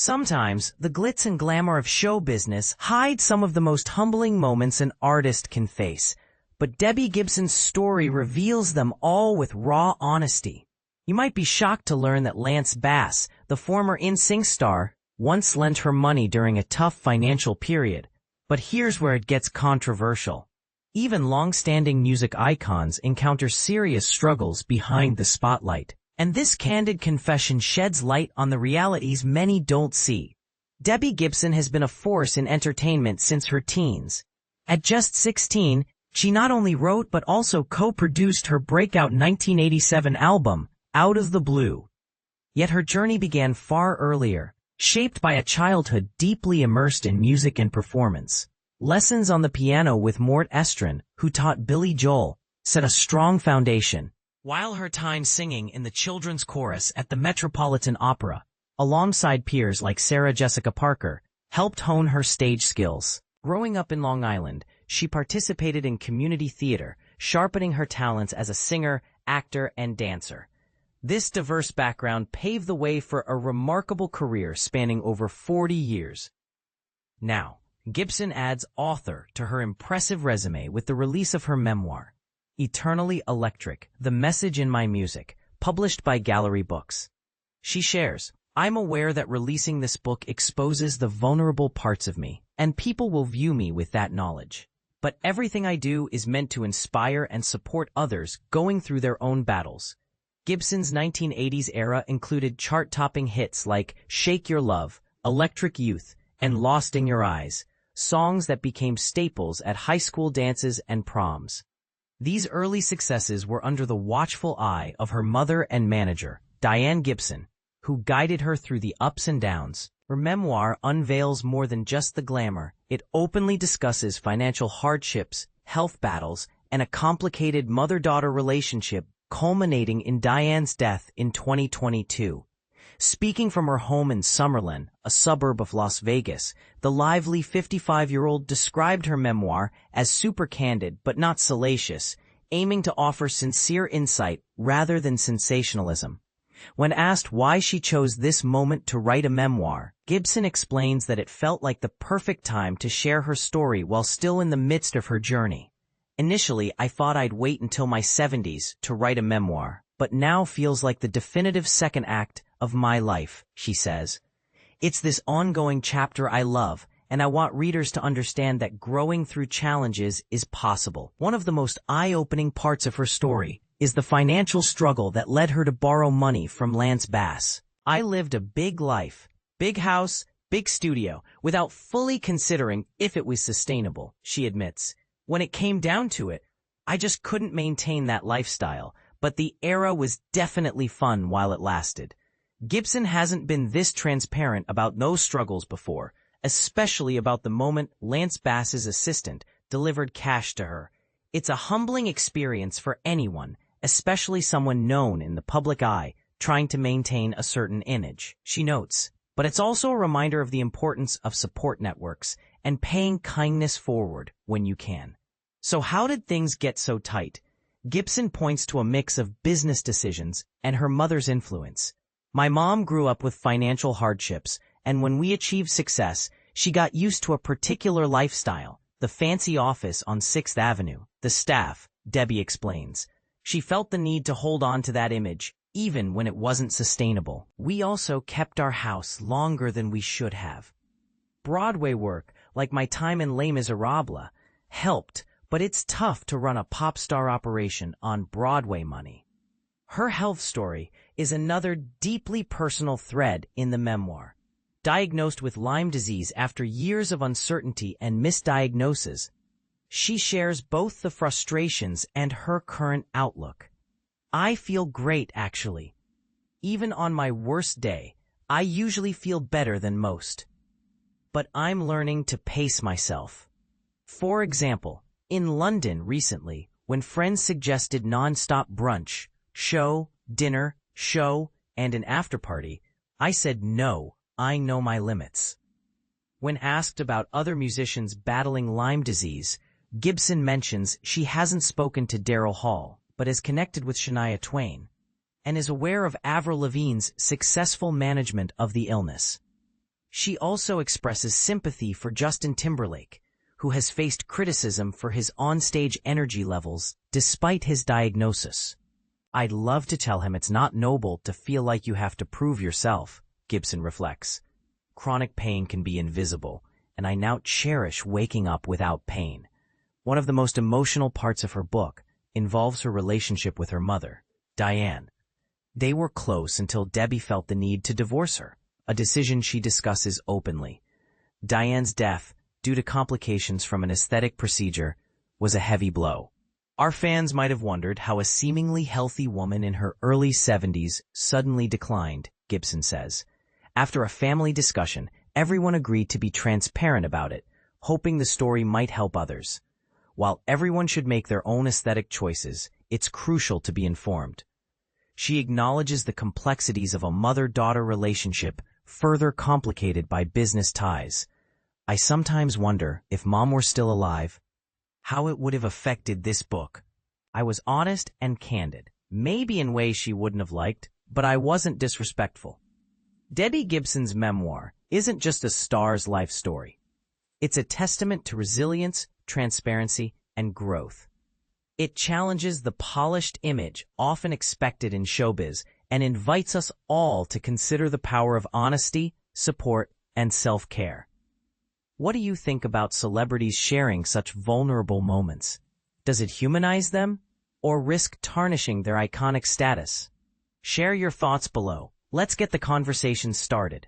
Sometimes, the glitz and glamour of show business hide some of the most humbling moments an artist can face, but Debbie Gibson's story reveals them all with raw honesty. You might be shocked to learn that Lance Bass, the former NSYNC star, once lent her money during a tough financial period. But here's where it gets controversial. Even long-standing music icons encounter serious struggles behind the spotlight. And this candid confession sheds light on the realities many don't see. Debbie Gibson has been a force in entertainment since her teens. At just 16, she not only wrote but also co-produced her breakout 1987 album, Out of the Blue. Yet her journey began far earlier, shaped by a childhood deeply immersed in music and performance. Lessons on the piano with Mort Estrin, who taught Billy Joel, set a strong foundation. While her time singing in the children's chorus at the Metropolitan Opera, alongside peers like Sarah Jessica Parker, helped hone her stage skills. Growing up in Long Island, she participated in community theater, sharpening her talents as a singer, actor, and dancer. This diverse background paved the way for a remarkable career spanning over 40 years. Now, Gibson adds author to her impressive resume with the release of her memoir, Eternally Electric, The Message in My Music, published by Gallery Books. She shares, "I'm aware that releasing this book exposes the vulnerable parts of me, and people will view me with that knowledge. But everything I do is meant to inspire and support others going through their own battles." Gibson's 1980s era included chart-topping hits like Shake Your Love, Electric Youth, and Lost in Your Eyes, songs that became staples at high school dances and proms. These early successes were under the watchful eye of her mother and manager, Diane Gibson, who guided her through the ups and downs. Her memoir unveils more than just the glamour. It openly discusses financial hardships, health battles, and a complicated mother-daughter relationship culminating in Diane's death in 2022. Speaking from her home in Summerlin, a suburb of Las Vegas, the lively 55-year-old described her memoir as super candid but not salacious, aiming to offer sincere insight rather than sensationalism. When asked why she chose this moment to write a memoir, Gibson explains that it felt like the perfect time to share her story while still in the midst of her journey. "Initially, I thought I'd wait until my 70s to write a memoir, but now feels like the definitive second act of my life," she says. "It's this ongoing chapter I love, and I want readers to understand that growing through challenges is possible." One of the most eye-opening parts of her story is the financial struggle that led her to borrow money from Lance Bass. "I lived a big life, big house, big studio, without fully considering if it was sustainable," she admits. "When it came down to it, I just couldn't maintain that lifestyle, but the era was definitely fun while it lasted." Gibson hasn't been this transparent about those struggles before, especially about the moment Lance Bass's assistant delivered cash to her. It's a humbling experience for anyone, especially someone known in the public eye, trying to maintain a certain image, she notes. But it's also a reminder of the importance of support networks and paying kindness forward when you can. So how did things get so tight? Gibson points to a mix of business decisions and her mother's influence. "My mom grew up with financial hardships, and when we achieved success, she got used to a particular lifestyle, the fancy office on 6th Avenue, the staff," Debbie explains. "She felt the need to hold on to that image, even when it wasn't sustainable. We also kept our house longer than we should have. Broadway work, like my time in Les Miserables, helped, but it's tough to run a pop star operation on Broadway money." Her health story is another deeply personal thread in the memoir. Diagnosed with Lyme disease after years of uncertainty and misdiagnosis, she shares both the frustrations and her current outlook. "I feel great, actually. Even on my worst day, I usually feel better than most. But I'm learning to pace myself." For example, in London recently, when friends suggested non-stop brunch, show, dinner, show, and an after-party, I said no, I know my limits. When asked about other musicians battling Lyme disease, Gibson mentions she hasn't spoken to Daryl Hall, but is connected with Shania Twain, and is aware of Avril Lavigne's successful management of the illness. She also expresses sympathy for Justin Timberlake, who has faced criticism for his onstage energy levels despite his diagnosis. "I'd love to tell him it's not noble to feel like you have to prove yourself," Gibson reflects. "Chronic pain can be invisible, and I now cherish waking up without pain." One of the most emotional parts of her book involves her relationship with her mother, Diane. They were close until Debbie felt the need to divorce her, a decision she discusses openly. Diane's death, due to complications from an aesthetic procedure, was a heavy blow. Our fans might have wondered how a seemingly healthy woman in her early 70s suddenly declined, Gibson says. After a family discussion, everyone agreed to be transparent about it, hoping the story might help others. While everyone should make their own aesthetic choices, it's crucial to be informed. She acknowledges the complexities of a mother-daughter relationship further complicated by business ties. "I sometimes wonder, if Mom were still alive, how it would have affected this book. I was honest and candid, maybe in ways she wouldn't have liked, but I wasn't disrespectful." Debbie Gibson's memoir isn't just a star's life story. It's a testament to resilience, transparency, and growth. It challenges the polished image often expected in showbiz and invites us all to consider the power of honesty, support, and self-care. What do you think about celebrities sharing such vulnerable moments? Does it humanize them or risk tarnishing their iconic status? Share your thoughts below. Let's get the conversation started.